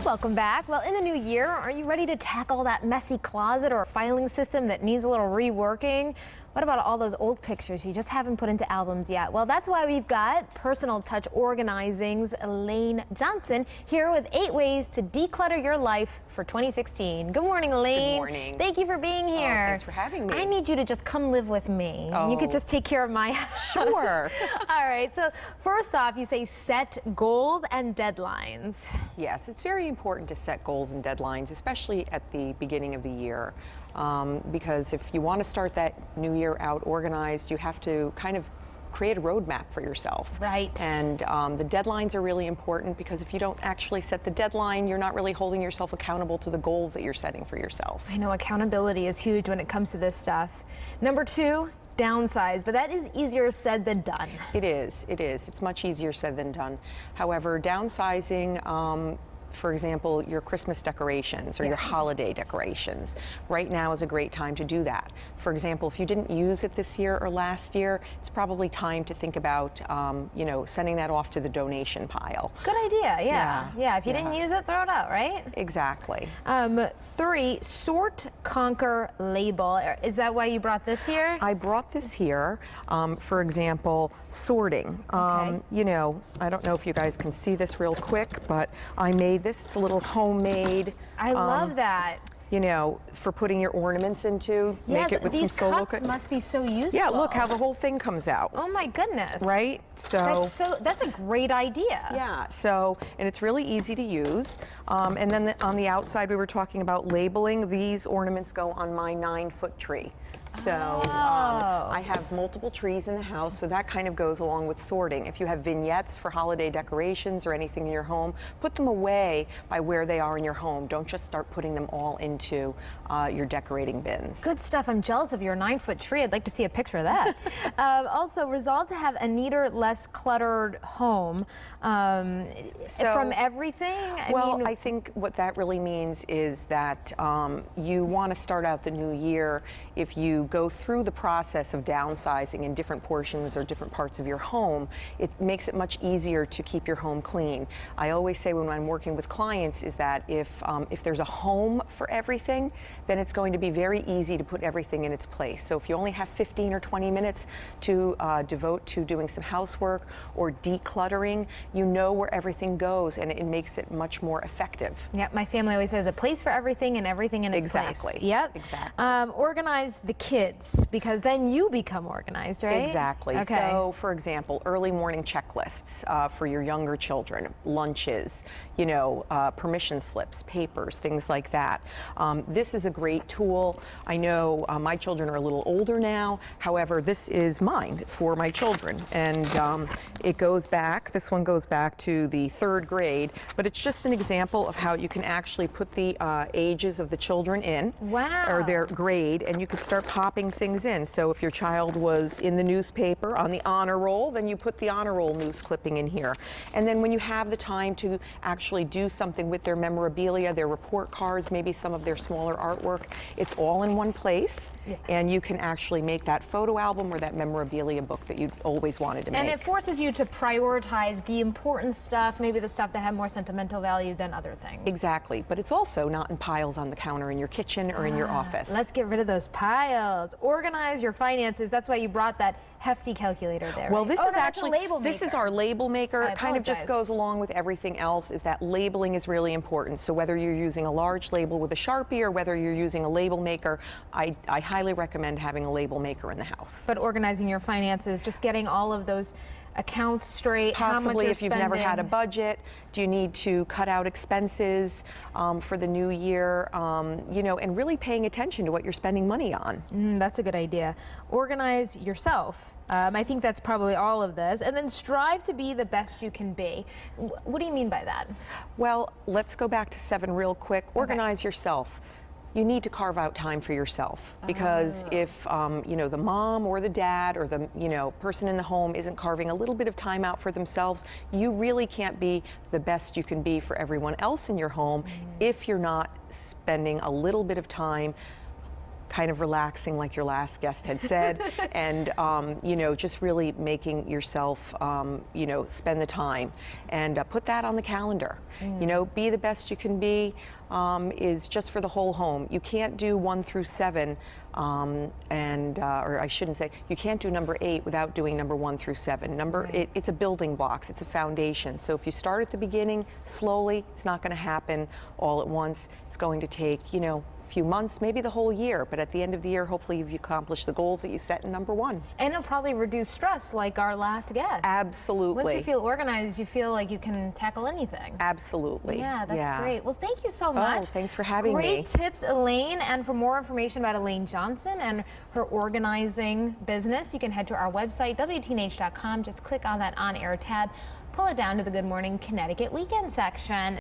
Welcome back. Well, in the new year, are you ready to tackle that messy closet or filing system that needs a little reworking? What about all those old pictures you just haven't put into albums yet? Well, that's why we've got Personal Touch Organizing's Elaine Johnson here with 8 ways to declutter your life for 2016. Good morning, Elaine. Good morning. Thank you for being here. Oh, thanks for having me. I need you to just come live with me. Oh. You could just take care of my house. Sure. All right. So first off, you say set goals and deadlines. Yes, it's very important to set goals and deadlines, especially at the beginning of the year. Because if you want to start that new year out organized, you have to kind of create a roadmap for yourself. Right. And the deadlines are really important because if you don't actually set the deadline, you're not really holding yourself accountable to the goals that you're setting for yourself. I know accountability is huge when it comes to this stuff. Number 2, downsize, but that is easier said than done. It is. It's much easier said than done. However, downsizing, for example, your Christmas decorations or your holiday decorations. Right now is a great time to do that. For example, if you didn't use it this year or last year, it's probably time to think about, sending that off to the donation pile. Good idea, yeah. If you didn't use it, throw it out, right? Exactly. 3, sort, conquer, label. Is that why you brought this here? I brought this here, for example, sorting. Okay. I don't know if you guys can see this real quick, but I made this. It's a little homemade. I love that. For putting your ornaments into. Make it with these some solo cups must be so useful. Yeah, look how the whole thing comes out. Oh my goodness. Right? That's a great idea. Yeah, and it's really easy to use. And then on the outside, we were talking about labeling. These ornaments go on my 9-foot tree. So I have multiple trees in the house, so that kind of goes along with sorting. If you have vignettes for holiday decorations or anything in your home, put them away by where they are in your home. Don't just start putting them all into your decorating bins. Good stuff. I'm jealous of your 9-foot tree. I'd like to see a picture of that. Also, resolve to have a neater, less cluttered home from everything. I think what that really means is that you want to start out the new year. If you go through the process of downsizing in different portions or different parts of your home, it makes it much easier to keep your home clean. I always say when I'm working with clients is that if there's a home for everything, then it's going to be very easy to put everything in its place. So if you only have 15 or 20 minutes to devote to doing some housework or decluttering, you know where everything goes and it makes it much more effective. Yep, my family always says a place for everything and everything in its place. Exactly. Yep. Exactly. Organize the kids, because then you become organized, right? Exactly. Okay. So, for example, early morning checklists for your younger children, lunches, permission slips, papers, things like that. This is a great tool. I know my children are a little older now. However, this is mine for my children, and it goes back. This one goes back to the 3rd grade, but it's just an example of how you can actually put the ages of the children in, or their grade, and you can start popping things in. So if your child was in the newspaper on the honor roll, then you put the honor roll news clipping in here. And then when you have the time to actually do something with their memorabilia, their report cards, maybe some of their smaller artwork, it's all in one place. Yes. And you can actually make that photo album or that memorabilia book that you always wanted to make. And it forces you to prioritize the important stuff, maybe the stuff that have more sentimental value than other things. Exactly, but it's also not in piles on the counter in your kitchen or in your office. Let's get rid of those piles. Organize your finances. That's why you brought that hefty calculator there. Well, right? this is actually, this is our label maker. It kind of just goes along with everything else, is that labeling is really important. So whether you're using a large label with a Sharpie or whether you're using a label maker, I highly recommend having a label maker in the house. But organizing your finances, just getting all of those accounts straight, possibly how much you're if you've never had a budget, do you need to cut out expenses for the new year, and really paying attention to what you're spending money on. That's a good idea. Organize yourself. I think that's probably all of this. And then strive to be the best you can be. What do you mean by that? Well, let's go back to 7 real quick. Organize yourself. You need to carve out time for yourself, because if the mom or the dad or the person in the home isn't carving a little bit of time out for themselves, you really can't be the best you can be for everyone else in your home if you're not spending a little bit of time kind of relaxing, like your last guest had said, and you know, just really making yourself, you know, spend the time and put that on the calendar. You know, be the best you can be is just for the whole home. You can't do 1 through 7, or I shouldn't say, you can't do number 8 without doing number 1 through 7. It's a building blocks, it's a foundation. So if you start at the beginning slowly, it's not going to happen all at once. It's going to take, you know, a few months, maybe the whole year, but at the end of the year, hopefully you've accomplished the goals that you set in number 1. And it'll probably reduce stress, like our last guest. Absolutely. Once you feel organized, you feel like you can tackle anything. Absolutely. Yeah, that's great. Well, thank you so much. Oh, thanks for having me. Great tips, Elaine. And for more information about Elaine Johnson and her organizing business, you can head to our website, WTNH.com. Just click on that on-air tab, pull it down to the Good Morning Connecticut Weekend section.